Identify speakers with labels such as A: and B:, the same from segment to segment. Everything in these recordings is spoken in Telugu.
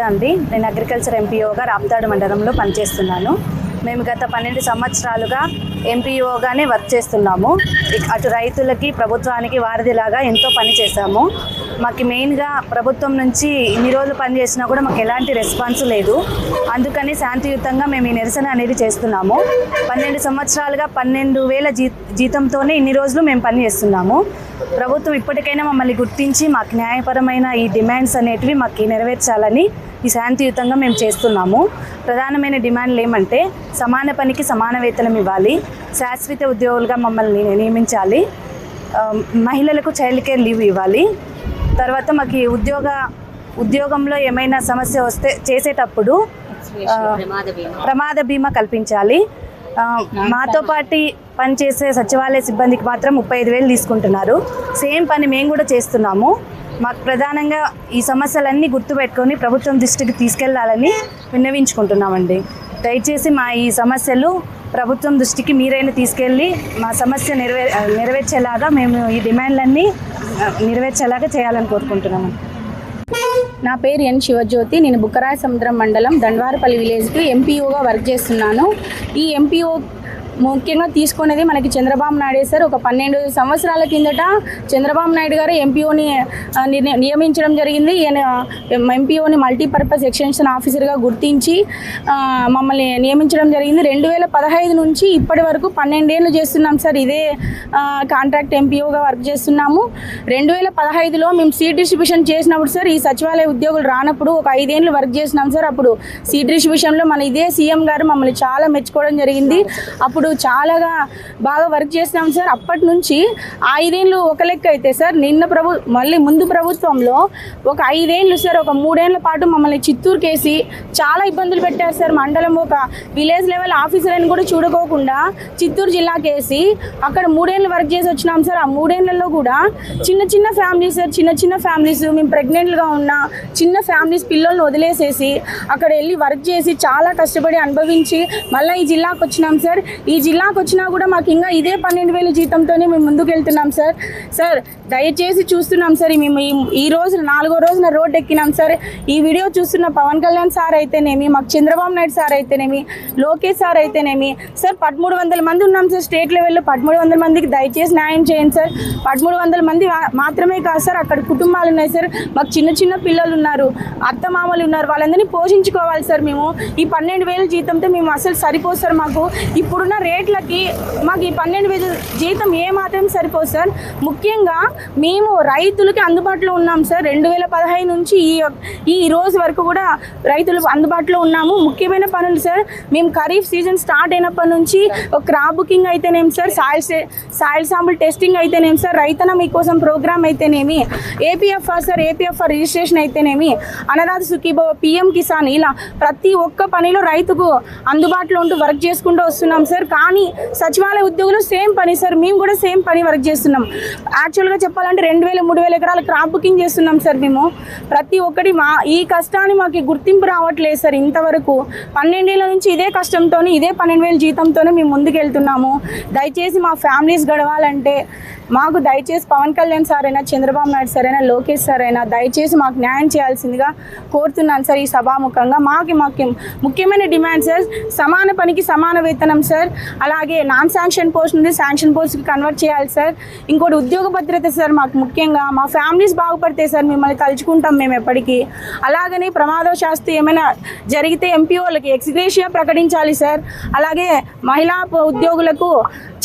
A: అండి, నేను అగ్రికల్చర్ ఎంపీఓగా రాప్తాడు మండలంలో పనిచేస్తున్నాను. మేము గత 12 సంవత్సరాలుగా ఎంపీఓగానే వర్క్ చేస్తున్నాము. అటు రైతులకి ప్రభుత్వానికి వారధిలాగా ఎంతో పని చేశాము. మాకు మెయిన్గా ప్రభుత్వం నుంచి ఇన్ని రోజులు పనిచేసినా కూడా మాకు ఎలాంటి రెస్పాన్స్ లేదు. అందుకని శాంతియుతంగా మేము ఈ నిరసన అనేది చేస్తున్నాము. 12 సంవత్సరాలుగా 12,000 జీతంతోనే ఇన్ని రోజులు మేము పనిచేస్తున్నాము. ప్రభుత్వం ఇప్పటికైనా మమ్మల్ని గుర్తించి మాకు న్యాయపరమైన ఈ డిమాండ్స్ అనేటివి మాకు నెరవేర్చాలని ఈ శాంతియుతంగా మేము చేస్తున్నాము. ప్రధానమైన డిమాండ్లు ఏమంటే సమాన పనికి సమాన వేతనం ఇవ్వాలి, శాశ్వత ఉద్యోగులుగా మమ్మల్ని నియమించాలి, మహిళలకు చైల్డ్ కేర్ లీవ్ ఇవ్వాలి, తర్వాత మాకు ఉద్యోగంలో ఏమైనా సమస్య వస్తే చేసేటప్పుడు ప్రమాద బీమా కల్పించాలి. మాతో పాటు పనిచేసే సచివాలయ సిబ్బందికి మాత్రం 35,000 తీసుకుంటున్నారు. సేమ్ పని మేము కూడా చేస్తున్నాము. మాకు ప్రధానంగా ఈ సమస్యలన్నీ గుర్తుపెట్టుకొని ప్రభుత్వం దృష్టికి తీసుకెళ్లాలని విన్నవించుకుంటున్నామండి. దయచేసి మా ఈ సమస్యలు ప్రభుత్వం దృష్టికి మీరైనా తీసుకెళ్ళి మా సమస్య నెరవేర్చేలాగా మేము ఈ డిమాండ్లన్నీ నెరవేర్చేలాగా చేయాలని కోరుకుంటున్నాము.
B: నా పేరు ఎన్ శివజ్యోతి. నేను బుక్కరాయ సముద్రం మండలం దండవారపల్లి విలేజ్కి ఎంపీఓగా వర్క్ చేస్తున్నాను. ఈ ఎంపీఓ ముఖ్యంగా తీసుకునేది మనకి చంద్రబాబు నాయుడు సార్. ఒక 12 సంవత్సరాల కిందట చంద్రబాబు నాయుడు గారు ఎంపీఓని నియమించడం జరిగింది. ఈయన ఎంపీఓని మల్టీపర్పస్ ఎక్స్టెన్షన్ ఆఫీసర్గా గుర్తించి మమ్మల్ని నియమించడం జరిగింది. 2015 నుంచి ఇప్పటి వరకు 12 ఏళ్ళు చేస్తున్నాం సార్. ఇదే కాంట్రాక్ట్ ఎంపీఓగా వర్క్ చేస్తున్నాము. 2015లో మేము సీట్ డిస్ట్రిబ్యూషన్ చేసినప్పుడు సార్, ఈ సచివాలయ ఉద్యోగులు రానప్పుడు ఒక 5 ఏళ్ళు వర్క్ చేసినాం సార్. అప్పుడు సీట్ డిస్ట్రిబ్యూషన్లో మన ఇదే సీఎం గారు మమ్మల్ని చాలా మెచ్చుకోవడం జరిగింది. అప్పుడు చాలా బాగా వర్క్ చేసినాం సార్. అప్పటి నుంచి 5 ఏళ్ళు ఒక లెక్క అయితే సార్, మళ్ళీ ముందు ప్రభుత్వంలో ఒక 5 ఏళ్ళు సార్, ఒక 3 ఏళ్ల పాటు మమ్మల్ని చిత్తూరుకేసి చాలా ఇబ్బందులు పెట్టారు సార్. మండలం ఒక విలేజ్ లెవెల్ ఆఫీసర్ అని కూడా చూడుకోకుండా చిత్తూరు జిల్లాకేసి అక్కడ 3 ఏళ్ళు వర్క్ చేసి వచ్చినాం సార్. ఆ 3 ఏళ్లలో కూడా చిన్న ఫ్యామిలీస్ సార్, చిన్న ఫ్యామిలీస్, మేము ప్రెగ్నెంట్గా ఉన్న చిన్న ఫ్యామిలీస్ పిల్లల్ని వదిలేసేసి అక్కడ వెళ్ళి వర్క్ చేసి చాలా కష్టపడి అనుభవించి మళ్ళీ ఈ జిల్లాకు వచ్చినాం సార్. ఈ జిల్లాకు వచ్చినా కూడా మాకు ఇంకా ఇదే 12,000 జీతంతోనే మేము ముందుకు వెళ్తున్నాం సార్. సార్ దయచేసి చూస్తున్నాం సార్, మేము ఈ రోజు 4వ రోజున రోడ్డు ఎక్కినాం సార్. ఈ వీడియో చూస్తున్న పవన్ కళ్యాణ్ సార్ అయితేనేమి, మాకు చంద్రబాబు నాయుడు సార్ అయితేనేమి, లోకేష్ సార్ అయితేనేమి సార్, 1300 మంది ఉన్నాం సార్ స్టేట్ లెవెల్లో. 1300 మందికి దయచేసి న్యాయం చేయండి సార్. 1300 మంది మాత్రమే కాదు సార్, అక్కడ కుటుంబాలు ఉన్నాయి సార్. మాకు చిన్న పిల్లలు ఉన్నారు, అత్తమామలు ఉన్నారు, వాళ్ళందరినీ పోషించుకోవాలి సార్. మేము ఈ 12,000 జీతంతో మేము అసలు సరిపోదు సార్. మాకు ఇప్పుడున్న రేట్లకి మాకు ఈ 12,000 జీతం ఏమాత్రం సరిపోదు సార్. ముఖ్యంగా మేము రైతులకి అందుబాటులో ఉన్నాం సార్. 2015 నుంచి ఈ రోజు వరకు కూడా రైతులకు అందుబాటులో ఉన్నాము. ముఖ్యమైన పనులు సార్, మేము ఖరీఫ్ సీజన్ స్టార్ట్ అయినప్పటి నుంచి క్రాప్ బుకింగ్ అయితేనేమి సార్, సాయిల్ శాంపుల్ టెస్టింగ్ అయితేనేమి సార్, రైతన్న మీకోసం ప్రోగ్రామ్ అయితేనేమి, ఏపీఎఫ్ఆర్ సార్, ఏపీఎఫ్ఆర్ రిజిస్ట్రేషన్ అయితేనేమి, అన్నదాత సుఖీభవ, పిఎం కిసాన్, ఇలా ప్రతి ఒక్క పనిలో రైతుకు అందుబాటులో ఉంటూ వర్క్ చేసుకుంటూ వస్తున్నాం సార్. కానీ సచివాలయ ఉద్యోగులు సేమ్ పని సార్, మేము కూడా సేమ్ పని వర్క్ చేస్తున్నాం. యాక్చువల్గా చెప్పాలంటే 2,000-3,000 ఎకరాల క్రాప్ బుకింగ్ చేస్తున్నాం సార్. మేము ప్రతి ఒక్కటి ఈ కష్టాన్ని మాకు గుర్తింపు రావట్లేదు సార్. ఇంతవరకు 12 ఏళ్ళ నుంచి ఇదే కష్టంతో, ఇదే 12,000 జీతంతోనే మేము ముందుకు వెళ్తున్నాము. దయచేసి మా ఫ్యామిలీస్ గడవాలంటే మాకు దయచేసి పవన్ కళ్యాణ్ సార్ అయినా, చంద్రబాబు నాయుడు సార్ అయినా, లోకేష్ సార్ అయినా దయచేసి మాకు న్యాయం చేయాల్సిందిగా కోరుతున్నాను సార్. ఈ సభాముఖంగా మాకు ముఖ్యమైన డిమాండ్ సార్, సమాన పనికి సమాన వేతనం సార్. అలాగే నాన్ శాంక్షన్ పోస్ట్ నుండి శాంక్షన్ పోస్ట్కి కన్వర్ట్ చేయాలి సార్. ఇంకోటి ఉద్యోగ భద్రత సార్. మాకు ముఖ్యంగా మా ఫ్యామిలీస్ బాగుపడితే సార్ మిమ్మల్ని తలుచుకుంటాం మేము ఎప్పటికీ. అలాగనే ప్రమాదవశాత్తు ఏమైనా జరిగితే ఎంపీఓలకి ఎక్స్గ్రేషియా ప్రకటించాలి సార్. అలాగే మహిళా ఉద్యోగులకు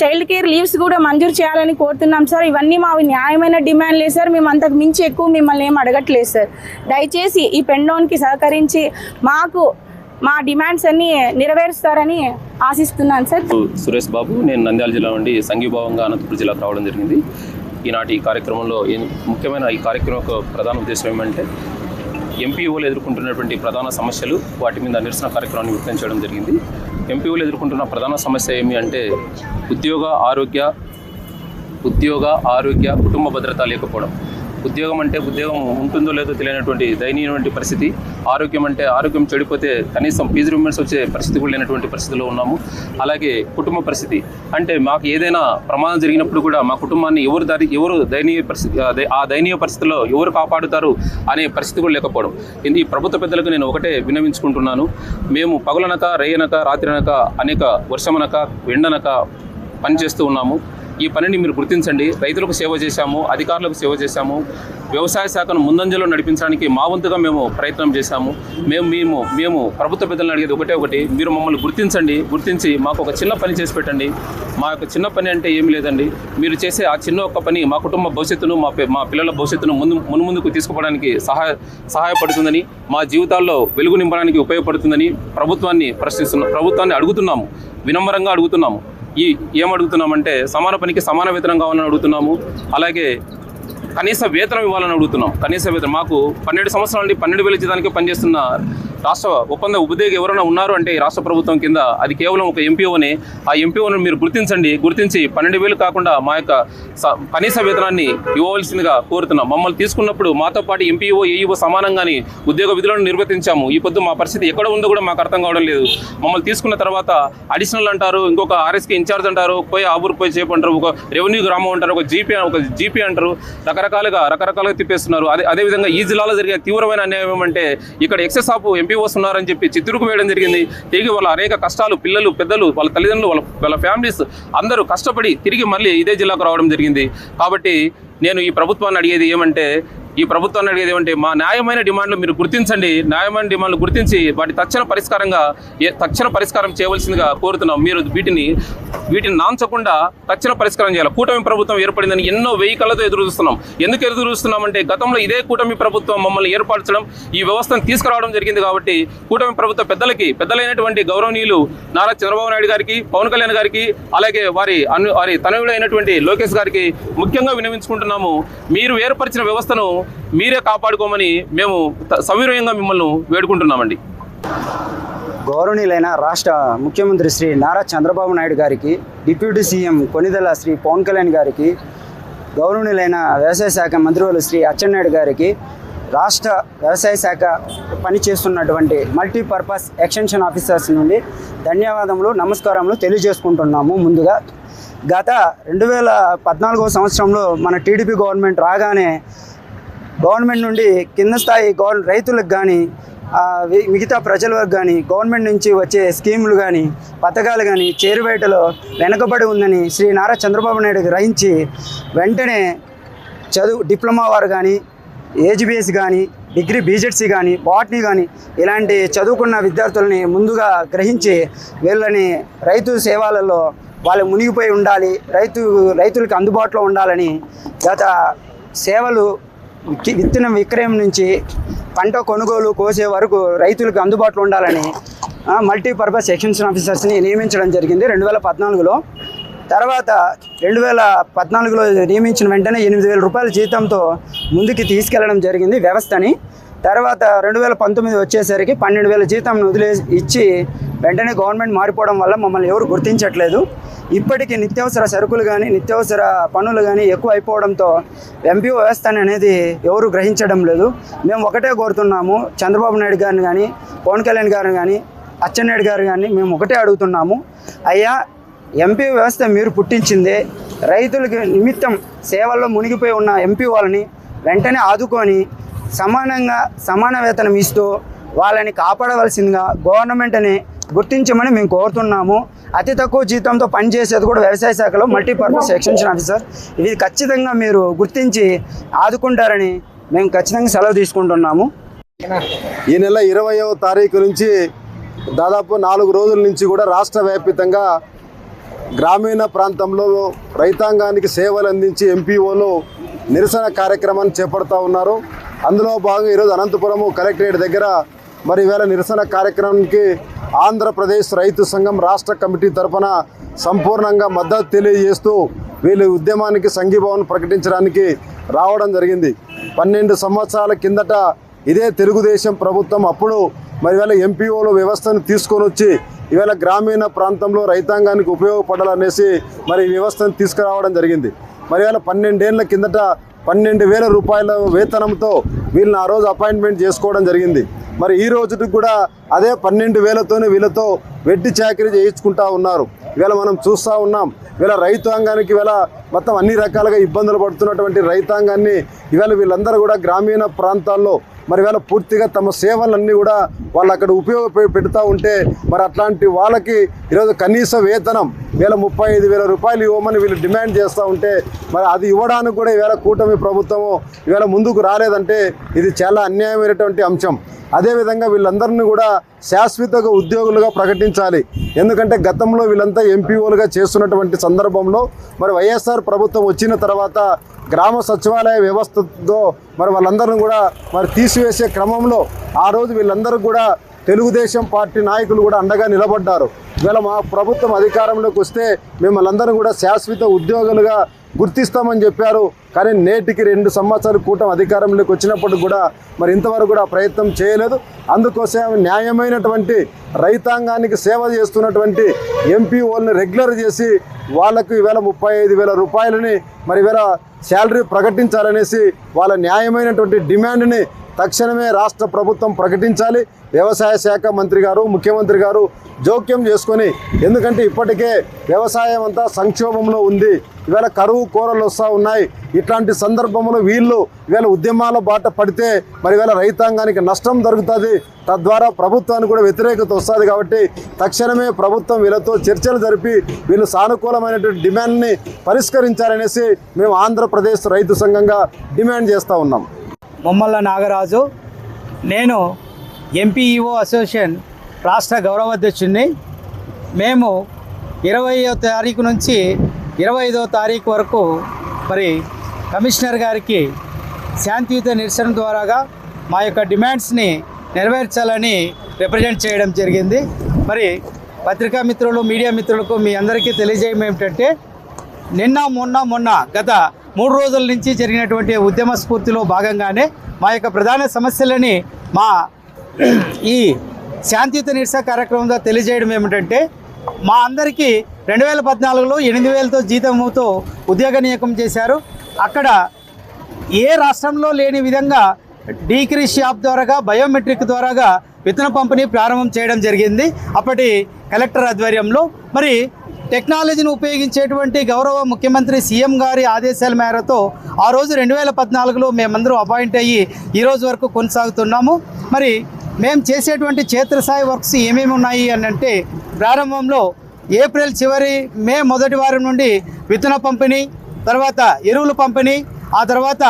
B: చైల్డ్ కేర్ లీవ్స్ కూడా మంజూరు చేయాలని కోరుతున్నాం సార్. ఇవన్నీ మావి న్యాయమైన డిమాండ్లే సార్. మేము అంతకు మించి ఎక్కువ మిమ్మల్ని ఏం అడగట్లేదు సార్. దయచేసి ఈ పెండోన్కి సహకరించి మాకు మా డిమాండ్స్ అన్నీ నెరవేరుస్తారని ఆశిస్తున్నాను సార్.
C: సురేష్ బాబు, నేను నంద్యాల జిల్లా నుండి సంఘీభావంగా అనంతపురం జిల్లాకు రావడం జరిగింది. ఈనాటి ఈ కార్యక్రమంలో ముఖ్యమైన ఈ కార్యక్రమం యొక్క ప్రధాన ఉద్దేశం ఏమంటే ఎంపీఓలు ఎదుర్కొంటున్నటువంటి ప్రధాన సమస్యలు, వాటి మీద నిరసన కార్యక్రమాన్ని వ్యక్తం చేయడం జరిగింది. ఎంపీఓలు ఎదుర్కొంటున్న ప్రధాన సమస్య ఏమి అంటే ఉద్యోగ ఆరోగ్య కుటుంబ భద్రత లేకపోవడం. ఉద్యోగం అంటే ఉద్యోగం ఉంటుందో లేదో తెలియనటువంటి దయనీయమైన పరిస్థితి, ఆరోగ్యం అంటే ఆరోగ్యం చెడిపోతే కనీసం ఫీజు రిమెంట్స్ వచ్చే పరిస్థితి కూడా లేనటువంటి పరిస్థితిలో ఉన్నాము. అలాగే కుటుంబ పరిస్థితి అంటే మాకు ఏదైనా ప్రమాదం జరిగినప్పుడు కూడా మా కుటుంబాన్ని ఎవరు దయనీయ పరిస్థితి, ఆ దయనీయ పరిస్థితిలో ఎవరు కాపాడుతారు అనే పరిస్థితి కూడా లేకపోవడం. ఈ ప్రభుత్వ పెద్దలకు నేను ఒకటే విన్నవించుకుంటున్నాను. మేము పగలనక, రేయనక, రాత్రినక, అనేక వర్షమనక, ఎండనక పనిచేస్తూ ఉన్నాము. ఈ పనిని మీరు గుర్తించండి. రైతులకు సేవ చేశాము, అధికారులకు సేవ చేశాము, వ్యవసాయ శాఖను ముందంజలో నడిపించడానికి మా వంతుగా మేము ప్రయత్నం చేశాము. మేము ప్రభుత్వ పెద్దలను అడిగేది ఒకటి, మీరు మమ్మల్ని గుర్తించి మాకు ఒక చిన్న పని చేసి పెట్టండి. మా యొక్క చిన్న పని అంటే ఏమీ లేదండి, మీరు చేసే ఆ చిన్న ఒక్క పని మా కుటుంబ భవిష్యత్తును, మా పిల్లల భవిష్యత్తును ముందుకు తీసుకుపోవడానికి సహాయపడుతుందని, మా జీవితాల్లో వెలుగు నింపడానికి ఉపయోగపడుతుందని ప్రభుత్వాన్ని అడుగుతున్నాము, వినమ్రంగా అడుగుతున్నాము. ఏమడుగుతున్నామంటే సమాన పనికి సమాన వేతనం కావాలని అడుగుతున్నాము. అలాగే కనీస వేతనం ఇవ్వాలని అడుగుతున్నాం. కనీస వేతనం మాకు 12 సంవత్సరాల నుండి 12,000 జీతానికి పనిచేస్తున్న రాష్ట్ర ఒప్పంద ఉద్యోగి ఎవరైనా ఉన్నారు అంటే రాష్ట్ర ప్రభుత్వం కింద అది కేవలం ఒక ఎంపీఓనే. ఆ ఎంపీఓను మీరు గుర్తించి 12,000 కాకుండా మా యొక్క కనీస వేతనాన్ని ఇవ్వవలసిందిగా కోరుతున్నాం. మమ్మల్ని తీసుకున్నప్పుడు మాతో పాటు ఎంపీఓ, ఏఈఓ సమానంగానే ఉద్యోగ విధులను నిర్వర్తించాము. ఈ పొద్దు మా పరిస్థితి ఎక్కడ ఉందో కూడా మాకు అర్థం కావడం లేదు. మమ్మల్ని తీసుకున్న తర్వాత అడిషనల్ అంటారు, ఇంకొక ఆర్ఎస్కి ఇన్ఛార్జ్ అంటారు, ఆబూరు పోయి చేయమంటారు, ఒక రెవెన్యూ గ్రామం అంటారు, ఒక జీపీ అంటారు, రకరకాలుగా తిప్పేస్తున్నారు. అదేవిధంగా ఈ జిల్లాలో జరిగే తీవ్రమైన అన్యాయం ఏమంటే ఇక్కడ ఎక్సెస్ ఆఫ్ ఎంపీఓస్ ఉన్నారని చెప్పి చిత్తూరుకు వేయడం జరిగింది. తిరిగి వాళ్ళ అనేక కష్టాలు, పిల్లలు, పెద్దలు, వాళ్ళ తల్లిదండ్రులు, వాళ్ళ ఫ్యామిలీస్ అందరూ కష్టపడి తిరిగి మళ్ళీ ఇదే జిల్లాకు రావడం జరిగింది. కాబట్టి నేను ఈ ప్రభుత్వాన్ని అడిగేది ఏమంటే మా న్యాయమైన డిమాండ్లు మీరు గుర్తించండి. న్యాయమైన డిమాండ్లు గుర్తించి వాటి తక్షణ పరిష్కారం చేయవలసిందిగా కోరుతున్నాం. మీరు వీటిని నాంచకుండా తక్షణ పరిష్కారం చేయాలి. కూటమి ప్రభుత్వం ఏర్పడిందని ఎన్నో వెయ్యికలతో ఎదురు చూస్తున్నాం. ఎందుకు ఎదురు చూస్తున్నామంటే గతంలో ఇదే కూటమి ప్రభుత్వం మమ్మల్ని ఏర్పరచడం, ఈ వ్యవస్థను తీసుకురావడం జరిగింది. కాబట్టి కూటమి ప్రభుత్వ పెద్దలైనటువంటి గౌరవనీయులు నారా చంద్రబాబు నాయుడు గారికి, పవన్ కళ్యాణ్ గారికి, అలాగే వారి తనయుడైనటువంటి లోకేష్ గారికి ముఖ్యంగా విన్నవించుకుంటున్నాము. మీరు ఏర్పరిచిన వ్యవస్థను మీరే కాపాడుకోమని మేము సవినయంగా మిమ్మల్ని వేడుకుంటున్నామండి.
D: గౌరవనీయులైన రాష్ట్ర ముఖ్యమంత్రి శ్రీ నారా చంద్రబాబు నాయుడు గారికి, డిప్యూటీ సీఎం కొనిదెల శ్రీ పవన్ కళ్యాణ్ గారికి, గౌరవనీయులైన వ్యవసాయ శాఖ మంత్రివర్యులు శ్రీ అచ్చెన్నాయుడు గారికి, రాష్ట్ర వ్యవసాయ శాఖ పనిచేస్తున్నటువంటి మల్టీపర్పస్ ఎక్స్టెన్షన్ ఆఫీసర్స్ నుండి ధన్యవాదములు, నమస్కారములు తెలియజేసుకుంటున్నాము. ముందుగా గత 2014వ సంవత్సరంలో మన టీడీపీ గవర్నమెంట్ రాగానే గవర్నమెంట్ నుండి కింద స్థాయి రైతులకు కానీ మిగతా ప్రజలకు కానీ గవర్నమెంట్ నుంచి వచ్చే స్కీములు కానీ పథకాలు కానీ చేరువేటలో వెనుకబడి ఉందని శ్రీ నారా చంద్రబాబు నాయుడు గ్రహించి వెంటనే డిప్లొమా వారు కానీ, ఏజీబీఎస్ కానీ, డిగ్రీ బీజెడ్సీ కానీ, బాటనీ కానీ ఇలాంటి చదువుకున్న విద్యార్థులని ముందుగా గ్రహించి వీళ్ళని రైతు సేవలలో వాళ్ళు మునిగిపోయి ఉండాలి, రైతులకు అందుబాటులో ఉండాలని గత సేవలు విత్తన విక్రయం నుంచి పంట కొనుగోలు కోసే వరకు రైతులకు అందుబాటులో ఉండాలని మల్టీపర్పస్ ఎక్స్టెన్షన్ ఆఫీసర్స్ని నియమించడం జరిగింది 2014లో. తర్వాత 2014లో నియమించిన వెంటనే 8,000 రూపాయల జీతంతో ముందుకు తీసుకెళ్లడం జరిగింది వ్యవస్థని. తర్వాత 2019 వచ్చేసరికి 12,000 జీతం ఇచ్చి వెంటనే గవర్నమెంట్ మారిపోవడం వల్ల మమ్మల్ని ఎవరు గుర్తించట్లేదు. ఇప్పటికీ నిత్యావసర సరుకులు కానీ, నిత్యావసర పనులు కానీ ఎక్కువ అయిపోవడంతో ఎంపీఓ వ్యవస్థ అనేది ఎవరు గ్రహించడం లేదు. మేము ఒకటే కోరుతున్నాము, చంద్రబాబు నాయుడు గారిని కానీ, పవన్ కళ్యాణ్ గారిని కానీ, అచ్చెన్నాయుడు గారు కానీ మేము ఒకటే అడుగుతున్నాము. అయ్యా, ఎంపీ వ్యవస్థ మీరు పుట్టించిందే, రైతులకి నిమిత్తం సేవల్లో మునిగిపోయి ఉన్న ఎంపీ వాళ్ళని వెంటనే ఆదుకొని సమాన వేతనం ఇస్తూ వాళ్ళని కాపాడవలసిందిగా గవర్నమెంట్ని గుర్తించమని మేము కోరుతున్నాము. అతి తక్కువ జీతంతో పనిచేసేది కూడా వ్యవసాయ శాఖలో మల్టీపర్పస్ ఎక్స్టెన్షన్ ఆఫీసర్. ఇది ఖచ్చితంగా మీరు గుర్తించి ఆదుకుంటారని మేము ఖచ్చితంగా సెలవు తీసుకుంటున్నాము.
E: ఈ నెల 20వ తారీఖు నుంచి దాదాపు 4 రోజుల నుంచి కూడా రాష్ట్ర వ్యాప్తంగా గ్రామీణ ప్రాంతంలో రైతాంగానికి సేవలు అందించి ఎంపీఓలు నిరసన కార్యక్రమాన్ని చేపడుతూ ఉన్నారు. అందులో భాగంగా ఈరోజు అనంతపురం కలెక్టరేట్ దగ్గర మరి ఈవేళ నిరసన కార్యక్రమానికి ఆంధ్రప్రదేశ్ రైతు సంఘం రాష్ట్ర కమిటీ తరఫున సంపూర్ణంగా మద్దతు తెలియజేస్తూ వీళ్ళ ఉద్యమానికి సంఘీభావం ప్రకటించడానికి రావడం జరిగింది. 12 సంవత్సరాల కిందట ఇదే తెలుగుదేశం ప్రభుత్వం అప్పుడు మరి ఈవేళ ఎంపీఓల వ్యవస్థను తీసుకొని వచ్చి ఈవేళ గ్రామీణ ప్రాంతంలో రైతాంగానికి ఉపయోగపడాలనేసి మరి ఈ వ్యవస్థను తీసుకురావడం జరిగింది. మరి ఈవేళ 12 ఏళ్ల కిందట 12,000 రూపాయల వేతనంతో వీళ్ళని ఆ రోజు అపాయింట్మెంట్ చేసుకోవడం జరిగింది. మరి ఈ రోజుకి కూడా అదే 12,000తోనే వీళ్ళతో వెట్టి చాకరీ చేయించుకుంటా ఉన్నారు. ఇవాళ మనం చూస్తూ ఉన్నాం. ఇవాళ రైతాంగానికి ఇవాళ మొత్తం అన్ని రకాలుగా ఇబ్బందులు పడుతున్నటువంటి రైతాంగాన్ని ఇవాళ వీళ్ళందరూ కూడా గ్రామీణ ప్రాంతాల్లో మరి ఇవాళ పూర్తిగా తమ సేవలన్నీ కూడా వాళ్ళు అక్కడ ఉపయోగపెడుతూ ఉంటే మరి అట్లాంటి వాళ్ళకి ఈరోజు కనీస వేతనం ఇవాళ 35,000 రూపాయలు ఇవ్వమని వీళ్ళు డిమాండ్ చేస్తూ ఉంటే మరి అది ఇవ్వడానికి కూడా ఇవాళ కూటమి ప్రభుత్వము ఇవాళ ముందుకు రాలేదంటే ఇది చాలా అన్యాయమైనటువంటి అంశం. అదేవిధంగా వీళ్ళందరినీ కూడా శాశ్వత ఉద్యోగులుగా ప్రకటించాలి. ఎందుకంటే గతంలో వీళ్ళంతా ఎంపీఓలుగా చేస్తున్నటువంటి సందర్భంలో మరి వైఎస్ఆర్ ప్రభుత్వం వచ్చిన తర్వాత గ్రామ సచివాలయ వ్యవస్థతో మరి వాళ్ళందరినీ కూడా మరి తీసివేసే క్రమంలో ఆ రోజు వీళ్ళందరూ కూడా తెలుగుదేశం పార్టీ నాయకులు కూడా అండగా నిలబడ్డారు. ఇవాళ మా ప్రభుత్వం అధికారంలోకి వస్తే మిమ్మల్ని అందరూ కూడా శాశ్వత ఉద్యోగులుగా గుర్తిస్తామని చెప్పారు. కానీ నేటికి 2 సంవత్సరాలు కూటమి అధికారంలోకి వచ్చినప్పటికి కూడా మరి ఇంతవరకు కూడా ప్రయత్నం చేయలేదు. అందుకోసం న్యాయమైనటువంటి రైతాంగానికి సేవ చేస్తున్నటువంటి ఎంపీఓల్ని రెగ్యులర్ చేసి వాళ్ళకు ఈవేళ 35,000 రూపాయలని మరి ఈవేళ శాలరీ ప్రకటించాలనేసి వాళ్ళ న్యాయమైనటువంటి డిమాండ్ని తక్షణమే రాష్ట్ర ప్రభుత్వం ప్రకటించాలి. వ్యవసాయ శాఖ మంత్రి గారు, ముఖ్యమంత్రి గారు జోక్యం చేసుకొని, ఎందుకంటే ఇప్పటికే వ్యవసాయం అంతా సంక్షోభంలో ఉంది. ఇవాళ కరువు కోరలు వస్తూ ఉన్నాయి. ఇట్లాంటి సందర్భంలో వీళ్ళు ఇవాళ ఉద్యమాల బాట పడితే మరి ఇవాళ రైతాంగానికి నష్టం జరుగుతుంది. తద్వారా ప్రభుత్వానికి కూడా వ్యతిరేకత వస్తుంది. కాబట్టి తక్షణమే ప్రభుత్వం వీళ్ళతో చర్చలు జరిపి వీళ్ళు సానుకూలమైనటువంటి డిమాండ్ని పరిష్కరించాలనేసి మేము ఆంధ్రప్రదేశ్ రైతు సంఘంగా డిమాండ్ చేస్తూ ఉన్నాం.
F: మొమ్మల్ల నాగరాజు, నేను ఎంపీఈఓ అసోసియేషన్ రాష్ట్ర గౌరవాధ్యక్షుడిని. మేము 20వ తారీఖు నుంచి 25వ తారీఖు వరకు మరి కమిషనర్ గారికి శాంతియుత నిరసన ద్వారాగా మా యొక్క డిమాండ్స్ని నెరవేర్చాలని రిప్రజెంట్ చేయడం జరిగింది. మరి పత్రికా మిత్రులు, మీడియా మిత్రులకు మీ అందరికీ తెలియజేయడం ఏమిటంటే, నిన్న మొన్న గత 3 రోజుల నుంచి జరిగినటువంటి ఉద్యమ స్ఫూర్తిలో భాగంగానే మా యొక్క ప్రధాన సమస్యలని మా ఈ శాంతియుత నిరసన కార్యక్రమంలో తెలియజేయడం ఏమిటంటే, మా అందరికీ 2014లో 8,000తో జీతంతో ఉద్యోగ నియామకం చేశారు. అక్కడ ఏ రాష్ట్రంలో లేని విధంగా డీక్రీస్ యాప్ ద్వారాగా, బయోమెట్రిక్ ద్వారాగా విత్తన పంపిణీ ప్రారంభం చేయడం జరిగింది అప్పటి కలెక్టర్ ఆధ్వర్యంలో. మరి టెక్నాలజీని ఉపయోగించేటువంటి గౌరవ ముఖ్యమంత్రి సీఎం గారి ఆదేశాల మేరతో ఆ రోజు 2014లో మేమందరూ అపాయింట్ అయ్యి ఈ రోజు వరకు కొనసాగుతున్నాము. మరి మేము చేసేటువంటి క్షేత్రస్థాయి వర్క్స్ ఏమేమి ఉన్నాయి అని అంటే, ప్రారంభంలో ఏప్రిల్ చివరి మే మొదటి వారం నుండి విత్తన పంపిణీ, తర్వాత ఎరువుల పంపిణీ, ఆ తర్వాత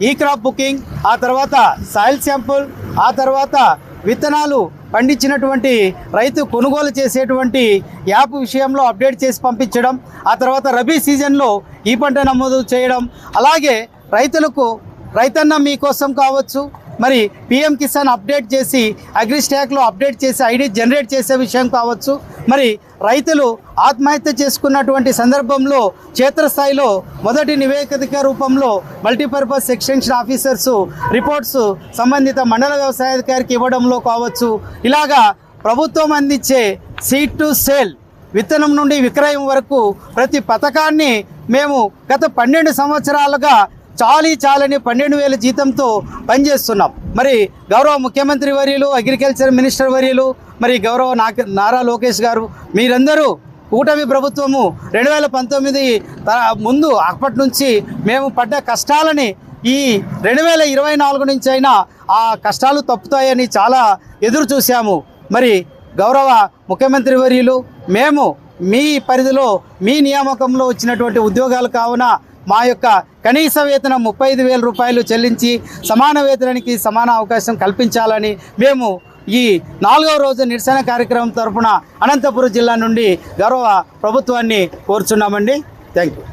F: ఈ క్రాప్ బుకింగ్, ఆ తర్వాత సాయిల్ శాంపుల్, ఆ తర్వాత విత్తనాలు పండించినటువంటి రైతు కొనుగోలు చేసేటువంటి యాప్ విషయంలో అప్డేట్ చేసి పంపించడం, ఆ తర్వాత రబీ సీజన్లో ఈ పంట నమోదు చేయడం, అలాగే రైతులకు రైతన్న మీకోసం కావచ్చు, మరి పిఎం కిసాన్ అప్డేట్ చేసి అగ్రిస్టాక్లో అప్డేట్ చేసి ఐడి జనరేట్ చేసే విషయం కావచ్చు, మరి రైతులు ఆత్మహత్య చేసుకున్నటువంటి సందర్భంలో క్షేత్రస్థాయిలో మొదటి నివేదిక రూపంలో మల్టీపర్పస్ ఎక్స్టెన్షన్ ఆఫీసర్స్ రిపోర్ట్స్ సంబంధిత మండల వ్యవసాయాధికారికి ఇవ్వడంలో కావచ్చు, ఇలాగా ప్రభుత్వం అందించే సీడ్ టు సేల్, విత్తనం నుండి విక్రయం వరకు ప్రతి పథకాన్ని మేము గత 12 సంవత్సరాలుగా చాలని 12,000 జీతంతో పనిచేస్తున్నాం. మరి గౌరవ ముఖ్యమంత్రి వర్యులు, అగ్రికల్చర్ మినిస్టర్ వర్యులు, మరి గౌరవ నారా లోకేష్ గారు, మీరందరూ కూటమి ప్రభుత్వము 2019 ముందు అప్పటి నుంచి మేము పడ్డ కష్టాలని ఈ 2024 నుంచి అయినా ఆ కష్టాలు తప్పుతాయని చాలా ఎదురు చూసాము. మరి గౌరవ ముఖ్యమంత్రి వర్యులు, మేము మీ పరిధిలో మీ నియామకంలో వచ్చినటువంటి ఉద్యోగాలు కావున మా యొక్క కనీస వేతనం 35,000 రూపాయలు చెల్లించి సమాన వేతనానికి సమాన అవకాశం కల్పించాలని మేము ఈ 4వ రోజు నిరసన కార్యక్రమం తరఫున అనంతపురం జిల్లా నుండి గౌరవ ప్రభుత్వాన్ని కోరుచున్నామండి. Thank you.